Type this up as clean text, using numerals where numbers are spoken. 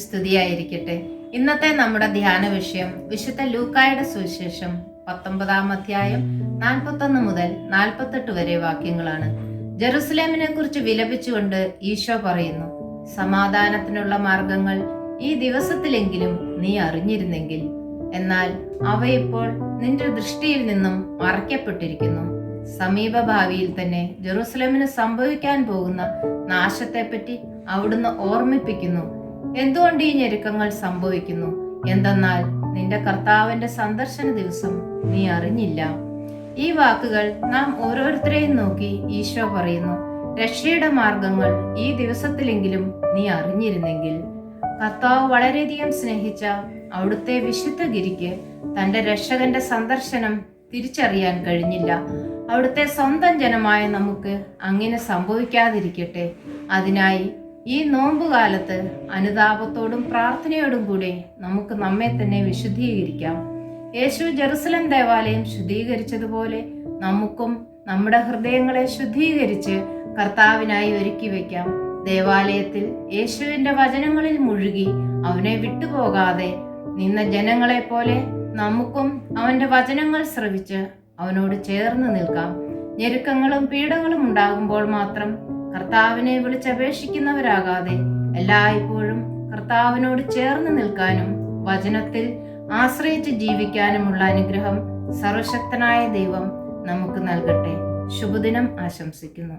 സ്തുതിയായിരിക്കട്ടെ. ഇന്നത്തെ നമ്മുടെ ധ്യാന വിഷയം വിശുദ്ധ ലൂക്കായുടെ സുവിശേഷം 19 അധ്യായം 41 മുതൽ 48 വരെ വാക്യങ്ങളാണ്. ജെറുസലേമിനെ കുറിച്ച് വിലപിച്ചുകൊണ്ട് ഈശോ പറയുന്നു, സമാധാനത്തിനുള്ള മാർഗങ്ങൾ ഈ ദിവസത്തിലെങ്കിലും നീ അറിഞ്ഞിരുന്നെങ്കിൽ. എന്നാൽ അവയിപ്പോൾ നിന്റെ ദൃഷ്ടിയിൽ നിന്നും മറയ്ക്കപ്പെട്ടിരിക്കുന്നു. സമീപഭാവിയിൽ തന്നെ ജെറുസലേമിന് സംഭവിക്കാൻ പോകുന്ന നാശത്തെപ്പറ്റി അവിടുന്ന് ഓർമ്മിപ്പിക്കുന്നു. എന്തുകൊണ്ട് ഈ ഞെരുക്കങ്ങൾ സംഭവിക്കുന്നു? എന്തെന്നാൽ നിന്റെ കർത്താവിന്റെ സന്ദർശന ദിവസം നീ അറിഞ്ഞില്ല. ഈ വാക്കുകൾ നാം ഓരോരുത്തരെയും നോക്കി ഈശോ പറയുന്നു, രക്ഷയുടെ മാർഗങ്ങൾ ഈ ദിവസത്തിലെങ്കിലും നീ അറിഞ്ഞിരുന്നെങ്കിൽ. കർത്താവ് വളരെയധികം സ്നേഹിച്ച അവിടുത്തെ വിശുദ്ധ ഗിരിക്ക് തന്റെ രക്ഷകന്റെ സന്ദർശനം തിരിച്ചറിയാൻ കഴിഞ്ഞില്ല. അവിടുത്തെ സ്വന്തം ജനമായ നമുക്ക് അങ്ങനെ സംഭവിക്കാതിരിക്കട്ടെ. അതിനായി ഈ നോമ്പുകാലത്ത് അനുതാപത്തോടും പ്രാർത്ഥനയോടും കൂടെ നമുക്ക് നമ്മെ തന്നെ വിശുദ്ധീകരിക്കാം. യേശു ജെറുസലേം ദേവാലയം ശുദ്ധീകരിച്ചതുപോലെ നമുക്കും നമ്മുടെ ഹൃദയങ്ങളെ ശുദ്ധീകരിച്ച് കർത്താവിനായി ഒരുക്കി വയ്ക്കാം. ദേവാലയത്തിൽ യേശുവിന്റെ വചനങ്ങളിൽ മുഴുകി അവനെ വിട്ടുപോകാതെ നിന്ന ജനങ്ങളെ പോലെ നമുക്കും അവന്റെ വചനങ്ങൾ ശ്രവിച്ച് അവനോട് ചേർന്ന് നിൽക്കാം. ഞെരുക്കങ്ങളും പീഡകളും ഉണ്ടാകുമ്പോൾ മാത്രം കർത്താവിനെ വിളിച്ചപേക്ഷിക്കുന്നവരാകാതെ എല്ലായ്പ്പോഴും കർത്താവിനോട് ചേർന്ന് നിൽക്കാനും വചനത്തിൽ ആശ്രയിച്ച് ജീവിക്കാനുമുള്ള അനുഗ്രഹം സർവശക്തനായ ദൈവം നമുക്ക് നൽകട്ടെ. ശുഭദിനം ആശംസിക്കുന്നു.